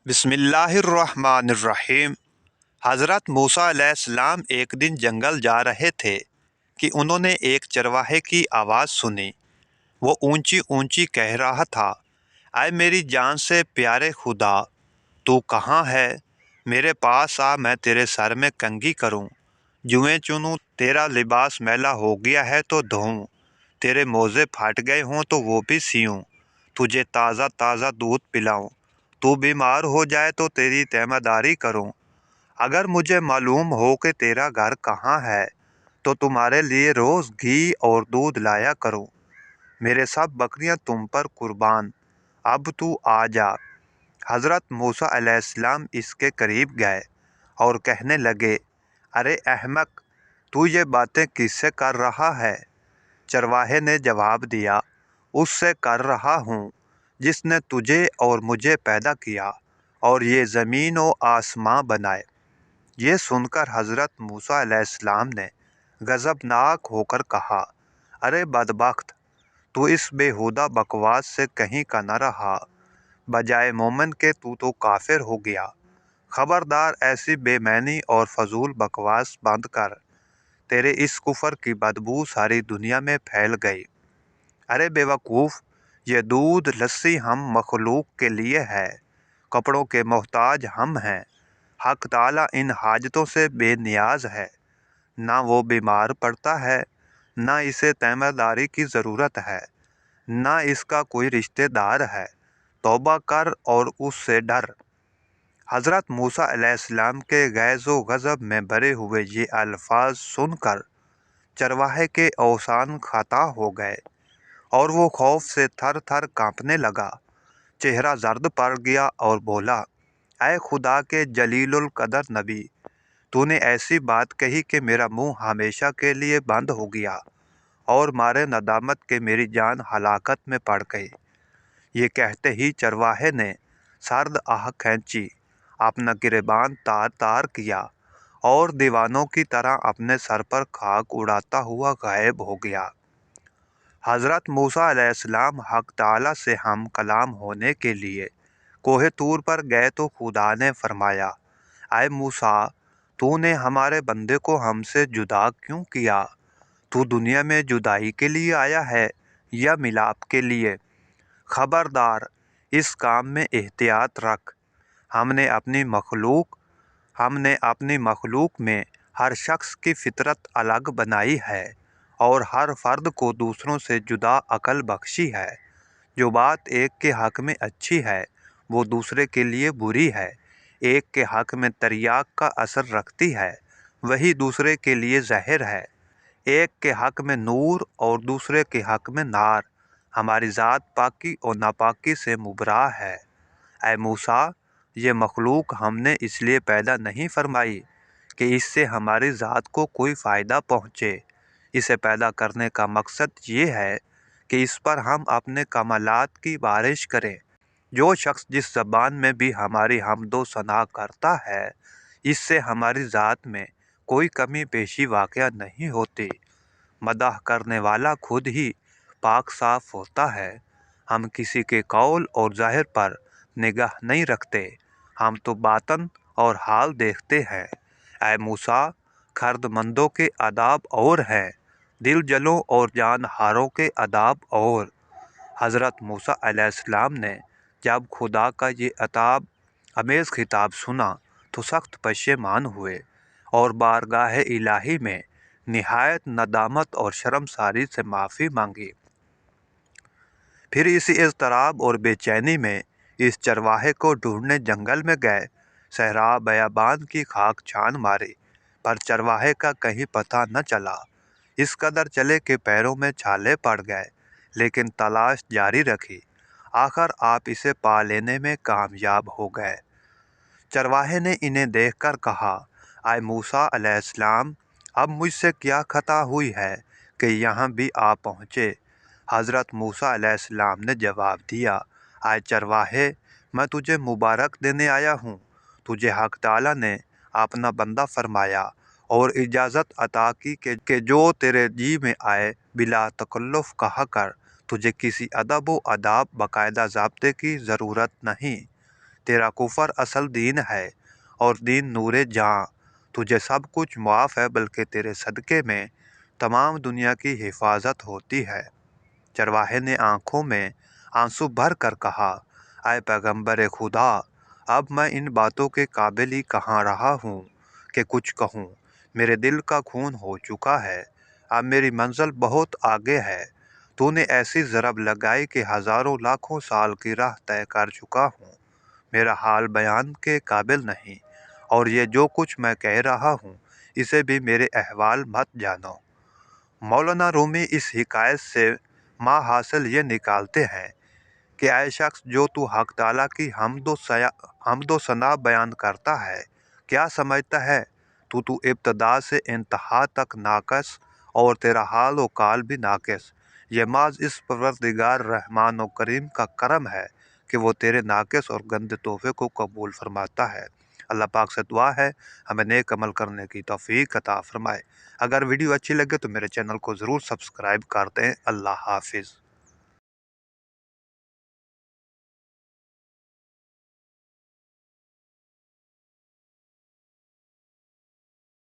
बिस्मिल्लाहिर्रहमानिर्रहीम। हज़रत मूसा अलैहिस्सलाम एक दिन जंगल जा रहे थे कि उन्होंने एक चरवाहे की आवाज़ सुनी। वो ऊंची ऊंची कह रहा था, ऐ मेरी जान से प्यारे खुदा, तू कहाँ है? मेरे पास आ, मैं तेरे सर में कंघी करूं, जुएं चुनूं, तेरा लिबास मैला हो गया है तो धोऊं, तेरे मोज़े फट गए हों तो वो भी सियूं, तुझे ताज़ा ताज़ा दूध पिलाऊं, तू बीमार हो जाए तो तेरी तीमारदारी करूं। अगर मुझे मालूम हो कि तेरा घर कहाँ है तो तुम्हारे लिए रोज़ घी और दूध लाया करूं। मेरे सब बकरियां तुम पर कुर्बान, अब तू आ जा। हज़रत मूसा अलैहिस्सलाम इसके करीब गए और कहने लगे, अरे अहमक, तू ये बातें किससे कर रहा है? चरवाहे ने जवाब दिया, उससे कर रहा हूँ जिसने तुझे और मुझे पैदा किया और ये ज़मीन और आसमां बनाए। ये सुनकर हज़रत मूसा अलैहिस्सलाम ने गज़बनाक होकर कहा, अरे बदबख्त, तू इस बेहुदा बकवास से कहीं का न रहा, बजाय मोमिन के तू तो काफिर हो गया। खबरदार, ऐसी बेमैनी और फजूल बकवास बंद कर, तेरे इस कुफर की बदबू सारी दुनिया में फैल गई। अरे बेवकूफ़, ये दूध लस्सी हम मखलूक के लिए है, कपड़ों के मोहताज हम हैं। हक ताला इन हाजतों से बेनियाज है, ना वो बीमार पड़ता है, ना इसे तीमारदारी की ज़रूरत है, ना इसका कोई रिश्तेदार है। तौबा कर और उससे डर। हज़रत मूसा अलैहिस्सलाम के गैज़ो गज़ब में भरे हुए ये अल्फाज सुनकर चरवाहे के औसान खता हो गए और वो खौफ से थर थर कांपने लगा। चेहरा जर्द पड़ गया और बोला, ऐ खुदा के जलीलुल कदर नबी, तूने ऐसी बात कही कि मेरा मुंह हमेशा के लिए बंद हो गया और मारे नदामत के मेरी जान हलाकत में पड़ गई। ये कहते ही चरवाहे ने सर्द आह खींची, अपना गिरेबान तार तार किया और दीवानों की तरह अपने सर पर खाक उड़ाता हुआ गायब हो गया। हज़रत मूसा अलैहिस्सलाम हक ताला से हम कलाम होने के लिए कोहे तूर पर गए तो खुदा ने फरमाया, ऐ मूसा, तूने हमारे बंदे को हमसे जुदा क्यों किया? तू दुनिया में जुदाई के लिए आया है या मिलाप के लिए? खबरदार, इस काम में एहतियात रख। हमने अपनी मखलूक में हर शख्स की फितरत अलग बनाई है और हर फर्द को दूसरों से जुदा अकल बख्शी है। जो बात एक के हक में अच्छी है वो दूसरे के लिए बुरी है। एक के हक में तरियाक का असर रखती है, वही दूसरे के लिए जहर है। एक के हक में नूर और दूसरे के हक में नार। हमारी ज़ात पाकी और नापाकी से मुबरा है। ऐ मूसा, ये मखलूक हमने इसलिए पैदा नहीं फरमाई कि इससे हमारी ज़ात को कोई फ़ायदा पहुँचे। इसे पैदा करने का मकसद ये है कि इस पर हम अपने कमालात की बारिश करें। जो शख्स जिस ज़बान में भी हमारी हमदो सना करता है, इससे हमारी ज़ात में कोई कमी पेशी वाक़या नहीं होती। मदाह करने वाला खुद ही पाक साफ होता है। हम किसी के कौल और ज़ाहिर पर निगाह नहीं रखते, हम तो बातन और हाल देखते हैं। ऐ मूसा, खर्दमंदों के आदाब और हैं, दिल जलों और जानहारों के आदाब और। हज़रत मूसा अलैहिस्सलाम ने जब खुदा का ये अताब अमेज़ खिताब सुना तो सख्त पशेमान हुए और बारगाह इलाही में निहायत नदामत और शर्मसारी से माफ़ी मांगी। फिर इसी इज़्तिराब और बेचैनी में इस चरवाहे को ढूंढने जंगल में गए। सहरा बयाबान की खाक छान मारी, पर चरवाहे का कहीं पता न चला। इस कदर चले कि पैरों में छाले पड़ गए, लेकिन तलाश जारी रखी। आखिर आप इसे पा लेने में कामयाब हो गए। चरवाहे ने इन्हें देखकर कहा, आए मूसा अलैहिस्सलाम, अब मुझसे क्या खता हुई है कि यहाँ भी आ पहुँचे? हज़रत मूसा अलैहिस्सलाम ने जवाब दिया, आए चरवाहे, मैं तुझे मुबारक देने आया हूँ। तुझे हक ताला ने अपना बंदा फरमाया और इजाज़त अता की कि जो तेरे जी में आए बिला तकल्लुफ़ कहा कर। तुझे किसी अदब व आदाब बाकायदा ज़ाब्ते की ज़रूरत नहीं। तेरा कुफर असल दीन है और दीन नूरे जहां। तुझे सब कुछ मुआफ़ है, बल्कि तेरे सदक़े में तमाम दुनिया की हिफाजत होती है। चरवाहे ने आंखों में आंसू भर कर कहा, ऐ पैगंबर खुदा, अब मैं इन बातों के काबिल ही कहाँ रहा हूँ कि कुछ कहूँ। मेरे दिल का खून हो चुका है, अब मेरी मंजिल बहुत आगे है। तूने ऐसी ज़रब लगाई कि हज़ारों लाखों साल की राह तय कर चुका हूँ। मेरा हाल बयान के काबिल नहीं, और ये जो कुछ मैं कह रहा हूँ इसे भी मेरे अहवाल मत जानो। मौलाना रूमी इस हिकायत से माँ हासिल ये निकालते हैं कि ऐ शख्स जो तू हक ताला की हम्दो सना बयान करता है, क्या समझता है तू इब्तदा से इंतहा तक नाकस और तेरा हाल व काल भी नाकस। ये माज इस परवरदिगार रहमान व करीम का करम है कि वो तेरे नाकस और गंदे तोहफे को कबूल फरमाता है। अल्लाह पाक से दुआ है हमें नेक अमल करने की तौफीक अता फरमाए। अगर वीडियो अच्छी लगे तो मेरे चैनल को ज़रूर सब्सक्राइब कर दें। अल्लाह हाफिज़।